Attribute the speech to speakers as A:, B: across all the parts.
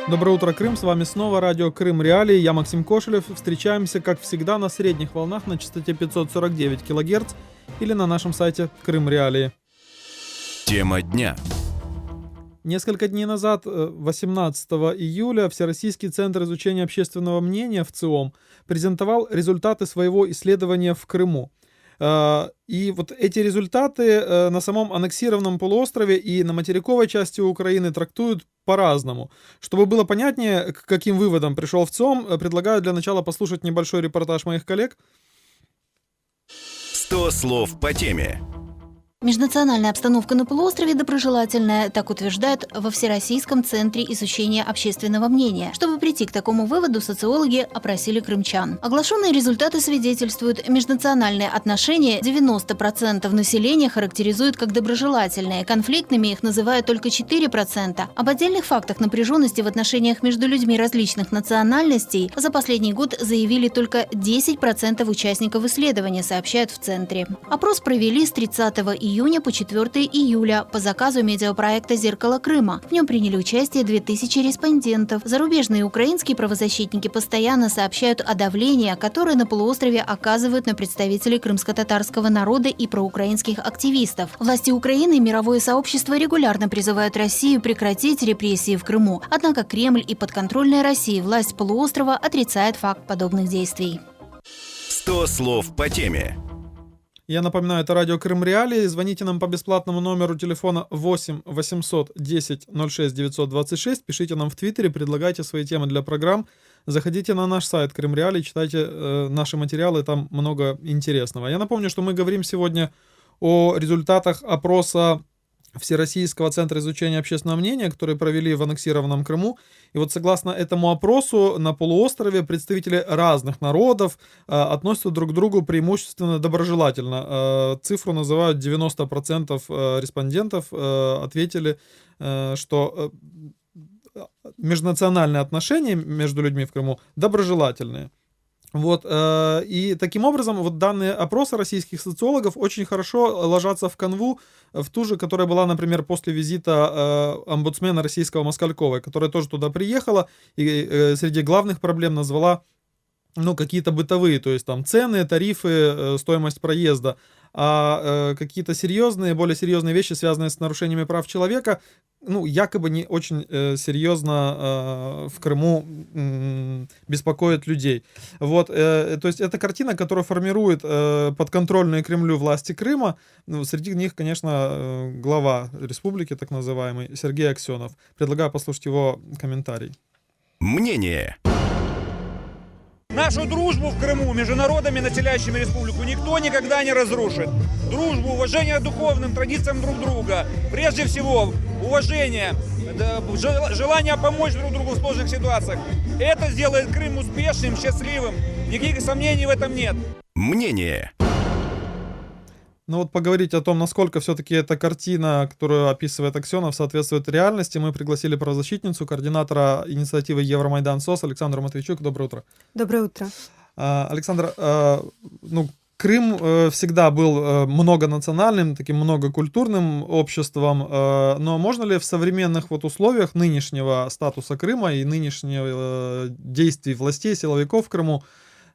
A: Доброе утро, Крым. С вами снова радио Крым Реалии. Я Максим Кошелев. Встречаемся, как всегда, на средних волнах на частоте 549 кГц или на нашем сайте Крым Реалии.
B: Тема дня.
A: Несколько дней назад, 18 июля, Всероссийский центр изучения общественного мнения ВЦИОМ презентовал результаты своего исследования в Крыму. И вот эти результаты на самом аннексированном полуострове и на материковой части Украины трактуют по-разному. Чтобы было понятнее, к каким выводам пришел ВЦИОМ, предлагаю для начала послушать небольшой репортаж моих коллег.
B: 100 слов по теме.
C: Межнациональная обстановка на полуострове доброжелательная, так утверждают во Всероссийском центре изучения общественного мнения. Чтобы прийти к такому выводу, социологи опросили крымчан. Оглашенные результаты свидетельствуют, межнациональные отношения 90% населения характеризуют как доброжелательные, конфликтными их называют только 4%. Об отдельных фактах напряженности в отношениях между людьми различных национальностей за последний год заявили только 10% участников исследования, сообщают в центре. Опрос провели с 30 июня по 4 июля по заказу медиапроекта «Зеркало Крыма». В нем приняли участие 2000 респондентов. Зарубежные и украинские правозащитники постоянно сообщают о давлении, которое на полуострове оказывают на представителей крымско-татарского народа и проукраинских активистов. Власти Украины и мировое сообщество регулярно призывают Россию прекратить репрессии в Крыму. Однако Кремль и подконтрольная России власть полуострова отрицает факт подобных действий.
B: 100 слов по теме.
A: Я напоминаю, это радио Крым Реалии. Звоните нам по бесплатному номеру телефона 8 800 10 06 926. Пишите нам в Твиттере, предлагайте свои темы для программ. Заходите на наш сайт Крым Реалии, читайте наши материалы, там много интересного. Я напомню, что мы говорим сегодня о результатах опроса Всероссийского центра изучения общественного мнения, который провели в аннексированном Крыму. И вот согласно этому опросу на полуострове представители разных народов относятся друг к другу преимущественно доброжелательно. Цифру называют 90% респондентов ответили, что межнациональные отношения между людьми в Крыму доброжелательные. Вот, и таким образом вот данные опроса российских социологов очень хорошо ложатся в канву, в ту же, которая была, например, после визита омбудсмена российского Москальковой, которая тоже туда приехала и среди главных проблем назвала какие-то бытовые, то есть там цены, тарифы, стоимость проезда, а какие-то серьезные, более серьезные вещи, связанные с нарушениями прав человека, якобы не очень серьезно в Крыму беспокоит людей. Вот, то есть это картина, которая формирует подконтрольные Кремлю власти Крыма. Среди них, конечно, глава республики, так называемый, Сергей Аксенов. Предлагаю послушать его комментарий.
B: Мнение.
D: Нашу дружбу в Крыму между народами, населяющими республику, никто никогда не разрушит. Дружбу, уважение к духовным традициям друг друга, прежде всего, уважение, желание помочь друг другу в сложных ситуациях. Это сделает Крым успешным, счастливым. Никаких сомнений в этом нет.
B: Мнение.
A: Поговорить о том, насколько все-таки эта картина, которую описывает Аксенов, соответствует реальности, мы пригласили правозащитницу, координатора инициативы Евромайдан СОС Александру Матвейчук. Доброе утро.
E: Доброе утро.
A: Александр, Крым всегда был многонациональным, таким многокультурным обществом, но можно ли в современных условиях нынешнего статуса Крыма и нынешних действий властей, силовиков в Крыму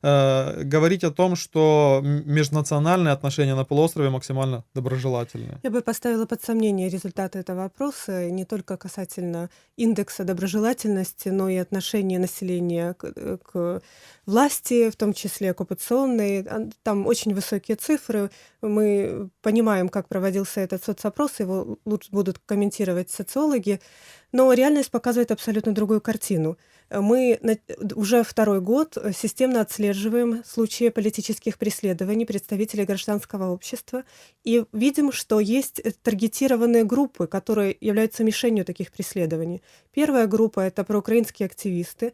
A: говорить о том, что межнациональные отношения на полуострове максимально доброжелательные?
E: Я бы поставила под сомнение результаты этого опроса не только касательно индекса доброжелательности, но и отношения населения к власти, в том числе оккупационной. Там очень высокие цифры. Мы понимаем, как проводился этот соцопрос, его лучше будут комментировать социологи, но реальность показывает абсолютно другую картину. Мы уже второй год системно отслеживаем случаи политических преследований представителей гражданского общества и видим, что есть таргетированные группы, которые являются мишенью таких преследований. Первая группа — это проукраинские активисты.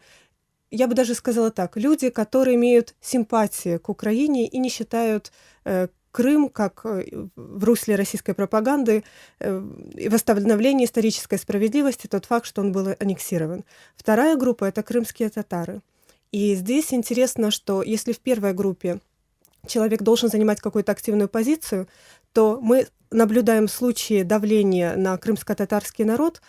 E: Я бы даже сказала так: люди, которые имеют симпатии к Украине и не считают Крым как в русле российской пропаганды восстановление исторической справедливости, тот факт, что он был аннексирован. Вторая группа — это крымские татары. И здесь интересно, что если в первой группе человек должен занимать какую-то активную позицию, то мы наблюдаем случаи давления на крымско-татарский народ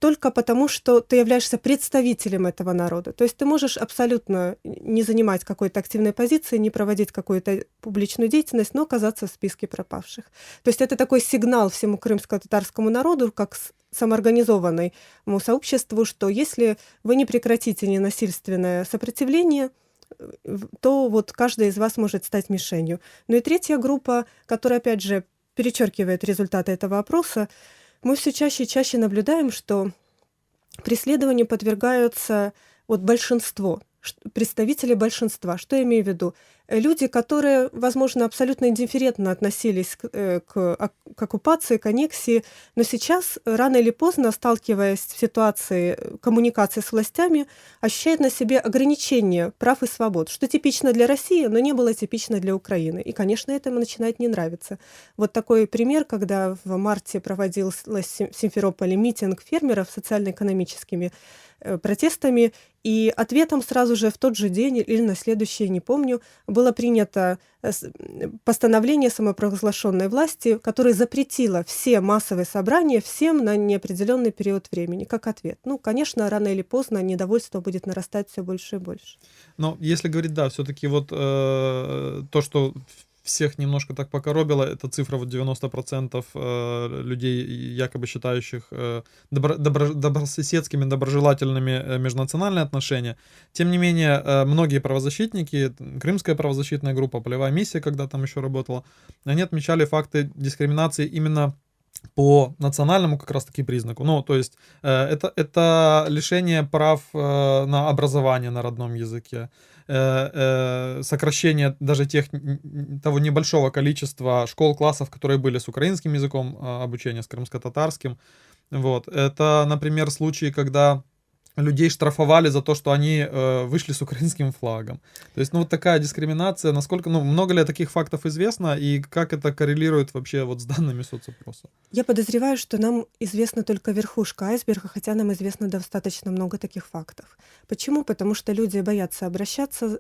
E: только потому, что ты являешься представителем этого народа. То есть ты можешь абсолютно не занимать какой-то активной позиции, не проводить какую-то публичную деятельность, но оказаться в списке пропавших. То есть это такой сигнал всему крымско-татарскому народу, как самоорганизованному сообществу, что если вы не прекратите ненасильственное сопротивление, то вот каждый из вас может стать мишенью. Ну и третья группа, которая, опять же, перечеркивает результаты этого опроса, мы все чаще и чаще наблюдаем, что преследованию подвергаются вот большинство, представители большинства. Что я имею в виду? Люди, которые, возможно, абсолютно индифферентно относились к оккупации, к аннексии, но сейчас, рано или поздно, сталкиваясь в ситуации коммуникации с властями, ощущают на себе ограничения прав и свобод, что типично для России, но не было типично для Украины. И, конечно, это им начинает не нравиться. Вот такой пример, когда в марте проводился в Симферополе митинг фермеров социально-экономическими протестами, и ответом сразу же в тот же день или на следующий, не помню, было принято постановление самопровозглашенной власти, которое запретило все массовые собрания всем на неопределенный период времени, как ответ. Ну, конечно, рано или поздно недовольство будет нарастать все больше и больше.
A: Но если говорить, да, все-таки вот то, что всех немножко так покоробило, это цифра вот 90% людей, якобы считающих добрососедскими, доброжелательными межнациональные отношения. Тем не менее, многие правозащитники, Крымская правозащитная группа, Полевая миссия, когда там еще работала, они отмечали факты дискриминации именно по национальному как раз-таки признаку. Ну, то есть это лишение прав на образование на родном языке, сокращение даже того небольшого количества школ, классов, которые были с украинским языком обучения, с крымско-татарским. Вот. Это, например, случаи, когда людей штрафовали за то, что они вышли с украинским флагом. То есть, ну, вот такая дискриминация, насколько, ну, много ли таких фактов известно, и как это коррелирует вообще вот с данными соцопроса?
E: Я подозреваю, что нам известна только верхушка айсберга, хотя нам известно достаточно много таких фактов. Почему? Потому что люди боятся обращаться,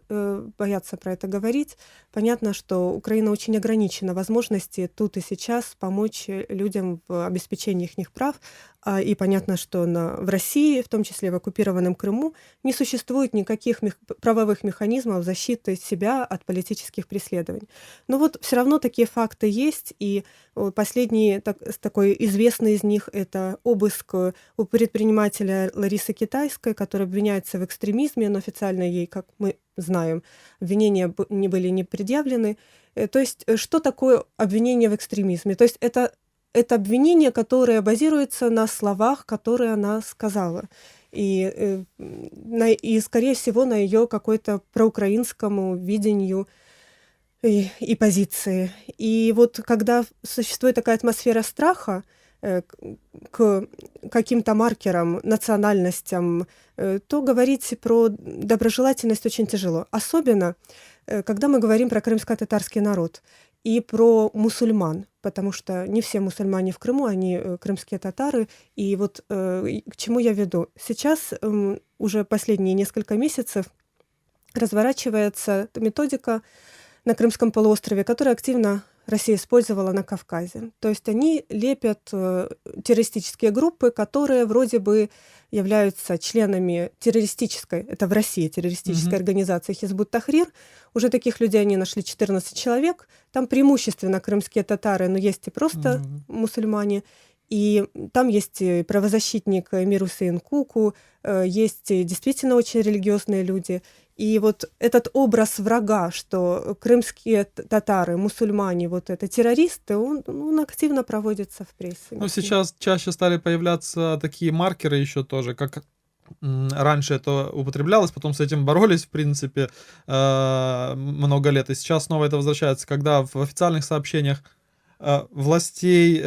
E: боятся про это говорить. Понятно, что Украина очень ограничена возможности тут и сейчас помочь людям в обеспечении их прав. И понятно, что в России, в том числе в оккупированном Крыму, не существует никаких правовых механизмов защиты себя от политических преследований. Но вот все равно такие факты есть, и последний такой известный из них — это обыск у предпринимателя Ларисы Китайской, которая обвиняется в экстремизме, но официально ей, как мы знаем, обвинения не были не предъявлены. То есть что такое обвинение в экстремизме? То есть это обвинение, которое базируется на словах, которые она сказала. И скорее всего, на ее какой-то проукраинскому видению и позиции. И вот когда существует такая атмосфера страха к каким-то маркерам, национальностям, то говорить про доброжелательность очень тяжело. Особенно, когда мы говорим про крымско-татарский народ и про мусульман, потому что не все мусульмане в Крыму, они крымские татары. И вот к чему я веду? Сейчас уже последние несколько месяцев разворачивается методика на Крымском полуострове, которую активно Россия использовала на Кавказе. То есть они лепят террористические группы, которые вроде бы являются членами террористической, это в России террористической организации Хизбут Тахрир. Уже таких людей они нашли 14 человек. Там преимущественно крымские татары, но есть и просто мусульмане. И там есть и правозащитник Эмир Усейн Куку, есть и действительно очень религиозные люди. И вот этот образ врага, что крымские татары, мусульмане, вот это террористы, он активно проводится в прессе.
A: Ну, сейчас чаще стали появляться такие маркеры еще тоже, как раньше это употреблялось, потом с этим боролись, в принципе, много лет. И сейчас снова это возвращается, когда в официальных сообщениях властей,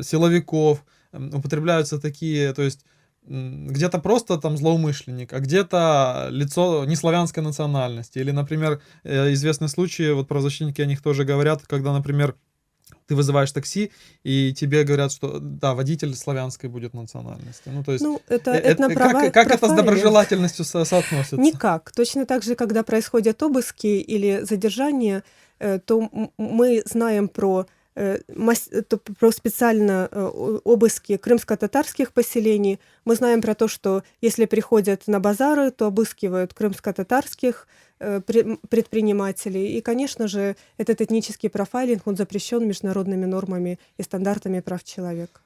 A: силовиков употребляются такие, то есть где-то просто там злоумышленник, а где-то лицо неславянской национальности. Или, например, известные случаи, вот правозащитники о них тоже говорят, когда, например, ты вызываешь такси, и тебе говорят, что да, водитель славянской будет национальности. Ну, то есть,
E: это
A: как это с доброжелательностью соотносится?
E: Никак. Точно так же, когда происходят обыски или задержания, то мы знаем про про специально обыски крымско-татарских поселений. Мы знаем про то, что если приходят на базары, то обыскивают крымско-татарских предпринимателей. И, конечно же, этот этнический профайлинг, он запрещен международными нормами и стандартами прав человека.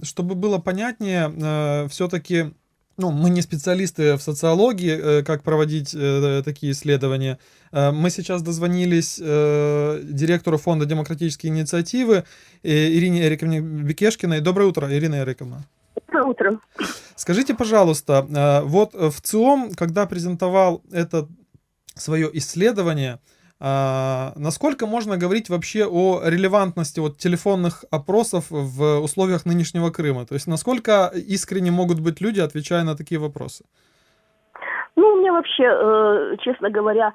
A: Чтобы было понятнее, все-таки, ну, мы не специалисты в социологии, как проводить такие исследования. Мы сейчас дозвонились директору Фонда демократические инициативы Ирине Эриковне Бекешкиной. Доброе утро, Ирина Эриковна.
F: Доброе утро.
A: Скажите, пожалуйста, вот в ЦИОМ, когда презентовал это свое исследование, насколько можно говорить вообще о релевантности вот телефонных опросов в условиях нынешнего Крыма? То есть насколько искренне могут быть люди, отвечая на такие вопросы?
F: Ну, у меня вообще, честно говоря,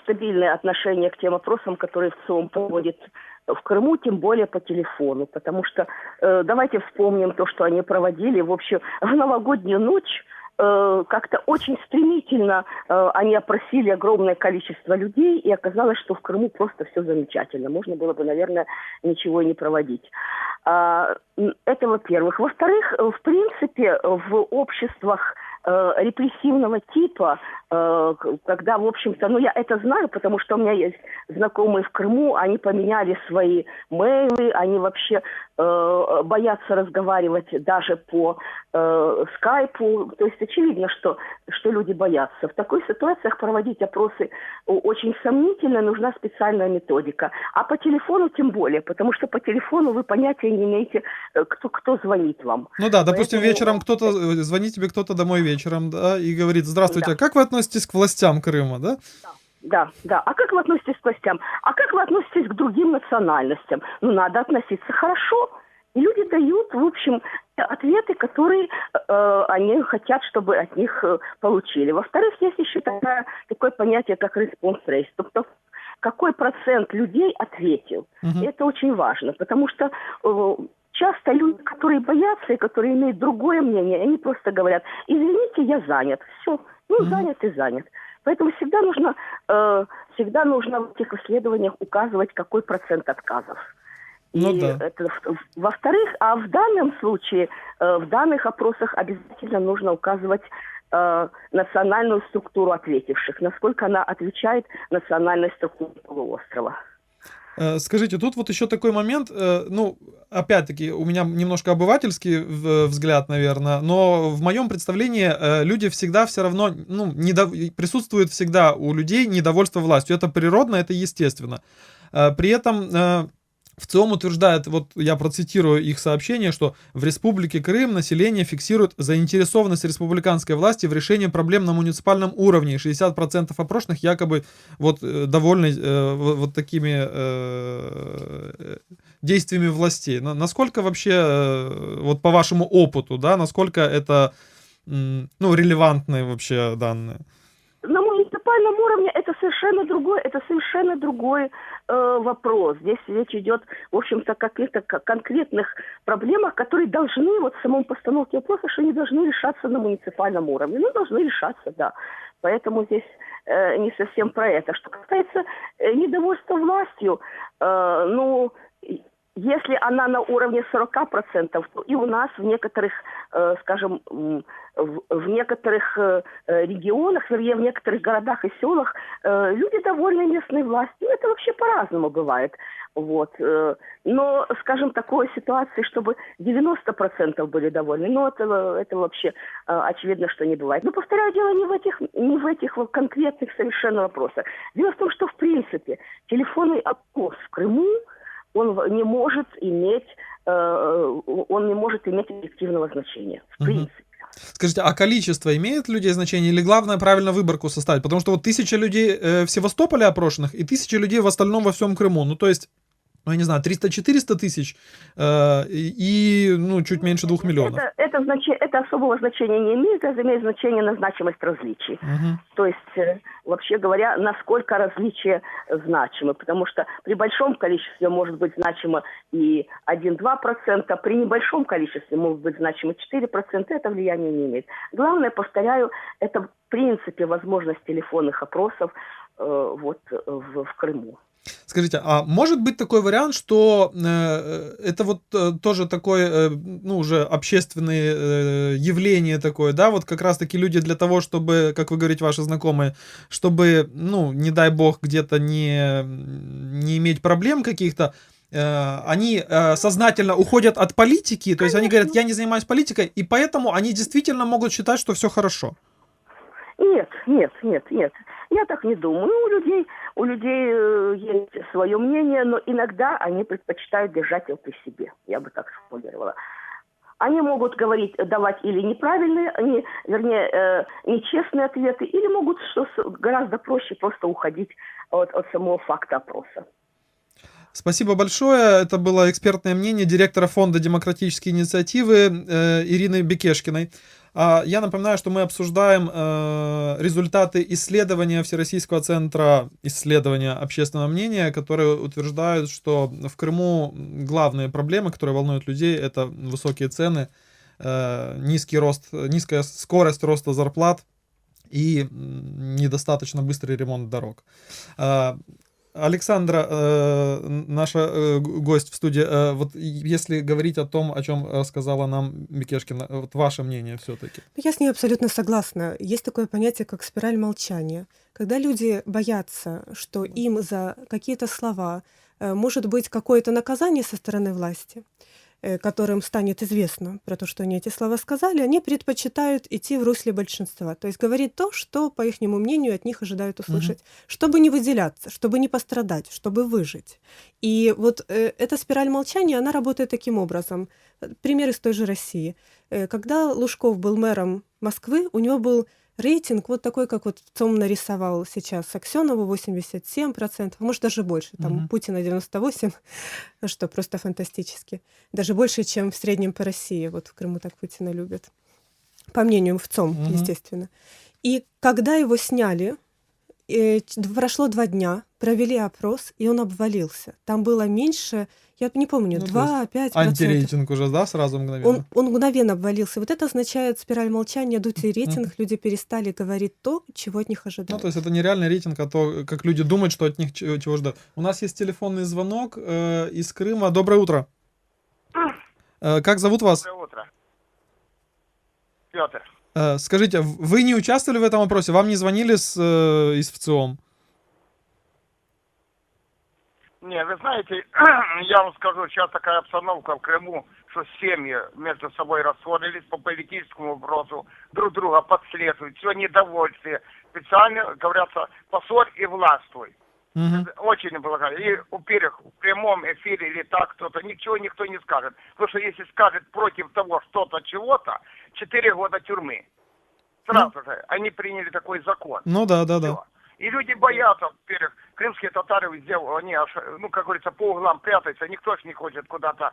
F: стабильное отношение к тем опросам, которые в ЦИОМ проводит в Крыму, тем более по телефону. Потому что давайте вспомним то, что они проводили. В общем, в новогоднюю ночь как-то очень стремительно они опросили огромное количество людей, и оказалось, что в Крыму просто все замечательно. Можно было бы, наверное, ничего и не проводить. Это во-первых. Во-вторых, в принципе, в обществах репрессивного типа, когда, в общем-то, ну я это знаю, потому что у меня есть знакомые в Крыму, они поменяли свои мейлы, они вообще боятся разговаривать даже по скайпу, то есть очевидно, что люди боятся. В таких ситуациях проводить опросы очень сомнительно, нужна специальная методика. А по телефону тем более, потому что по телефону вы понятия не имеете, кто звонит вам.
A: Ну да, допустим,
F: Поэтому...
A: вечером кто-то, звонит тебе кто-то домой вечером, да, и говорит: здравствуйте,
F: Да.
A: как вы относитесь к властям Крыма, да?
F: Да. А как вы относитесь к властям? А как вы относитесь к другим национальностям? Ну, надо относиться хорошо. И люди дают, в общем, ответы, которые они хотят, чтобы от них получили. Во-вторых, есть еще такое понятие, как response rate. Тобто, какой процент людей ответил. И это очень важно, потому что часто люди, которые боятся и которые имеют другое мнение, они просто говорят: извините, я занят. Все, занят и занят. Поэтому всегда нужно в этих исследованиях указывать, какой процент отказов.
A: Ну,
F: И
A: да.
F: это во-вторых, а в данном случае, в данных опросах обязательно нужно указывать национальную структуру ответивших, насколько она отвечает национальной структуре полуострова.
A: Скажите, тут вот еще такой момент, ну, опять-таки, у меня немножко обывательский взгляд, наверное, но в моем представлении люди всегда все равно, ну, присутствует всегда у людей недовольство властью. Это природно, это естественно. При этом в ЦИОМ утверждает, вот я процитирую их сообщение, что в Республике Крым население фиксирует заинтересованность республиканской власти в решении проблем на муниципальном уровне. 60% опрошенных якобы вот довольны вот такими действиями властей. Насколько вообще, вот по вашему опыту, да, насколько это, ну, релевантные вообще данные?
F: На муниципальном уровне это совершенно другой вопрос. Здесь речь идет, в общем-то, о каких-то конкретных проблемах, которые должны, вот в самом постановке вопроса, что они должны решаться на муниципальном уровне. Ну, должны решаться, да. Поэтому здесь не совсем про это. Что касается недовольства властью, ну, если она на уровне 40%, то и у нас в некоторых, скажем, в некоторых регионах, вернее, в некоторых городах и селах люди довольны местной властью. Это вообще по-разному бывает. Вот. Но, скажем, такой ситуации, чтобы 90% были довольны, ну, это вообще очевидно, что не бывает. Но, повторяю, дело не в этих конкретных совершенно вопросах. Дело в том, что, в принципе, телефонный опрос в Крыму, он не может иметь объективного значения, в принципе.
A: Скажите, а количество имеет людей значение или главное правильно выборку составить? Потому что вот 1000 людей в Севастополе опрошенных и 1000 людей в остальном во всем Крыму. Ну, то есть, ну, я не знаю, 300-400 тысяч и, ну, чуть меньше 2 миллионов.
F: Это особого значения не имеет, это имеет значение на значимость различий. То есть, вообще говоря, насколько различия значимы. Потому что при большом количестве может быть значимо и 1-2%, при небольшом количестве может быть значимо 4%, это влияния не имеет. Главное, повторяю, это в принципе возможность телефонных опросов в Крыму.
A: Скажите, а может быть такой вариант, что это вот тоже такое, ну, уже общественное явление такое, да, вот как раз-таки люди для того, чтобы, как вы говорите, ваши знакомые, чтобы, ну, не дай бог, где-то не иметь проблем каких-то, они сознательно уходят от политики, то есть они говорят, я не занимаюсь политикой, и поэтому они действительно могут считать, что все хорошо.
F: Нет. Я так не думаю. У людей есть свое мнение, но иногда они предпочитают держать его при себе. Я бы так сформулировала. Они могут давать или неправильные, нечестные ответы, или могут, что гораздо проще, просто уходить от самого факта опроса.
A: Спасибо большое. Это было экспертное мнение директора Фонда демократические инициативы Ирины Бекешкиной. Я напоминаю, что мы обсуждаем результаты исследования Всероссийского центра исследования общественного мнения, которые утверждают, что в Крыму главные проблемы, которые волнуют людей, это высокие цены, низкая скорость роста зарплат и недостаточно быстрый ремонт дорог. Александра, наша гость в студии, вот если говорить о том, о чем рассказала нам Бекешкина, вот ваше мнение все-таки.
E: Я с ней абсолютно согласна. Есть такое понятие, как спираль молчания. Когда люди боятся, что им за какие-то слова может быть какое-то наказание со стороны власти, которым станет известно про то, что они эти слова сказали, они предпочитают идти в русле большинства. То есть говорить то, что, по их мнению, от них ожидают услышать, чтобы не выделяться, чтобы не пострадать, чтобы выжить. И вот эта спираль молчания, она работает таким образом. Пример из той же России. Когда Лужков был мэром Москвы, у него был рейтинг вот такой, как вот ЦОМ нарисовал сейчас Аксёнову, 87%, может даже больше, там Путина 98%, что просто фантастически. Даже больше, чем в среднем по России, вот в Крыму так Путина любят. По мнению в ЦОМ, естественно. И когда его сняли, прошло 2 дня, провели опрос, и он обвалился. Там было меньше, я не помню, 2-5%.
A: Антирейтинг уже, да, сразу мгновенно?
E: Он мгновенно обвалился. Вот это означает спираль молчания, дутый рейтинг. Люди перестали говорить то, чего от них ожидают.
A: Ну, то есть это не реальный рейтинг, а то, как люди думают, что от них чего ждать. У нас есть телефонный звонок из Крыма. Доброе утро. Как зовут вас?
G: Доброе утро. Петр.
A: Скажите, вы не участвовали в этом опросе? Вам не звонили из ВЦИОМ?
G: Не, вы знаете, я вам скажу, сейчас такая обстановка в Крыму, что семьи между собой рассорились по политическому вопросу, друг друга подслеживают, все недовольствие. Специально, говорятся, поссорь и властвуй. Очень благодарен. И, во-первых, в прямом эфире или так кто-то, ничего никто не скажет. Потому что если скажет против того что-то, чего-то, 4 года тюрьмы. Сразу же они приняли такой закон.
A: Ну да.
G: И люди боятся, во-первых, крымские татары везде, они, ну, как говорится, по углам прятаются, никто ж не хочет куда-то,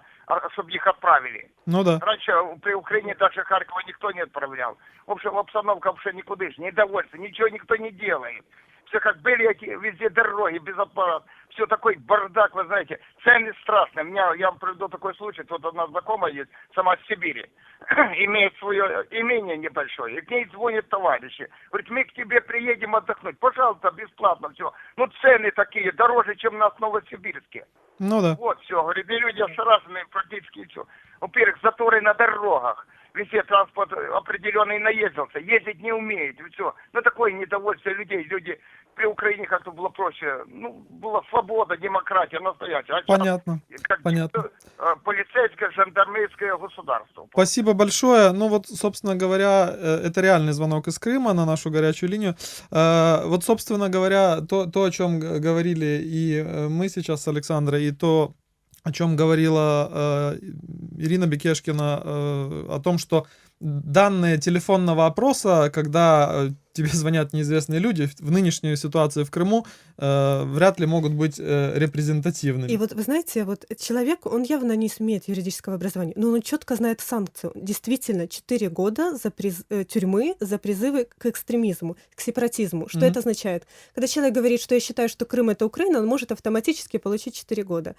G: чтобы их отправили.
A: Ну да.
G: Раньше при Украине даже Харькова никто не отправлял. В общем, обстановка вообще никудышная, недовольство, ничего никто не делает. Все как были везде дороги, безопасно. Все такой бардак, вы знаете, цены страшные. Я вам приведу такой случай, тут одна знакомая есть, сама с Сибири, имеет свое имение небольшое, и к ней звонят товарищи. Говорит, мы к тебе приедем отдохнуть, пожалуйста, бесплатно все. Ну, цены такие, дороже, чем у нас в Новосибирске.
A: Ну да.
G: Вот все, говорит, и люди ошарашенные практически все. Во-первых, заторы на дорогах. Везде транспорт определенный наездился, ездить не умеет, и все. Ну, такое недовольствие людей. Люди при Украине как-то было проще. Ну, была свобода, демократия настоящая.
A: Понятно,
G: как
A: понятно.
G: Полицейское, жандармейское государство.
A: Спасибо большое. Ну вот, собственно говоря, это реальный звонок из Крыма на нашу горячую линию. Вот, собственно говоря, то, о чем говорили и мы сейчас с Александрой, и то, о чем говорила Ирина Бекешкина, о том, что данные телефонного опроса, когда тебе звонят неизвестные люди, в нынешней ситуации в Крыму вряд ли могут быть репрезентативными.
E: И вот, вы знаете, вот человек, он явно не имеет юридического образования, но он четко знает санкцию. Действительно, 4 года тюрьмы за призывы к экстремизму, к сепаратизму. Что это означает? Когда человек говорит, что я считаю, что Крым — это Украина, он может автоматически получить 4 года.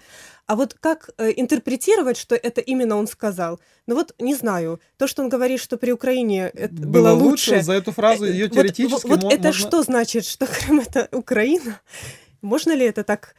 E: А вот как интерпретировать, что это именно он сказал? Ну вот, не знаю. То, что он говорит, что при Украине это было лучше.
A: За эту фразу ее теоретически
E: вот это
A: можно...
E: что значит, что Крым — это Украина? Можно ли это так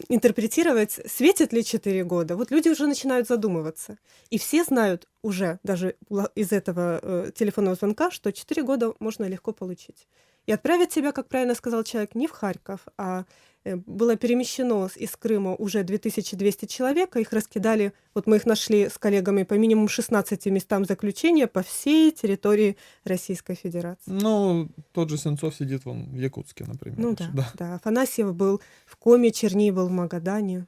E: интерпретировать, светит ли 4 года. Вот люди уже начинают задумываться. И все знают уже, даже из этого телефонного звонка, что 4 года можно легко получить. И отправят тебя, как правильно сказал человек, не в Харьков, а было перемещено из Крыма уже 2200 человек, а их раскидали, вот мы их нашли с коллегами по минимум 16 местам заключения по всей территории Российской Федерации.
A: Ну, тот же Сенцов сидит вон в Якутске, например.
E: Ну да. Афанасьев был в Коме, Черни был в Магадане.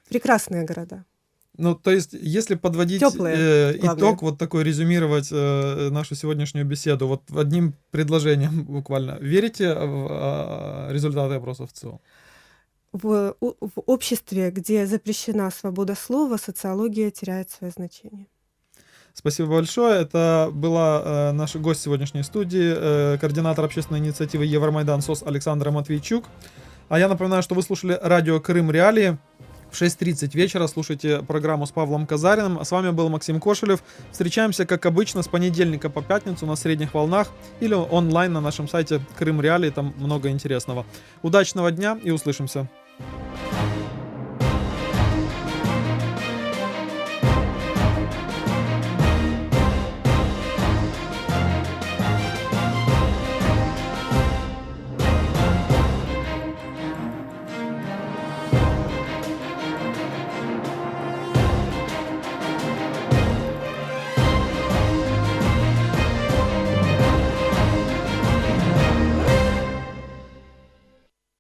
E: Прекрасные города.
A: Ну, то есть, если подводить итог, вот такой резюмировать нашу сегодняшнюю беседу, вот одним предложением буквально. Верите в результаты опросов ЦИО?
E: В обществе, где запрещена свобода слова, социология теряет свое значение.
A: Спасибо большое. Это была наш гость сегодняшней студии, координатор общественной инициативы Евромайдан СОС Александра Матвейчук. А я напоминаю, что вы слушали радио «Крым Реалии». В 6:30 вечера слушайте программу с Павлом Казариным. А с вами был Максим Кошелев. Встречаемся, как обычно, с понедельника по пятницу на средних волнах или онлайн на нашем сайте Крым Реалии. Там много интересного. Удачного дня и услышимся.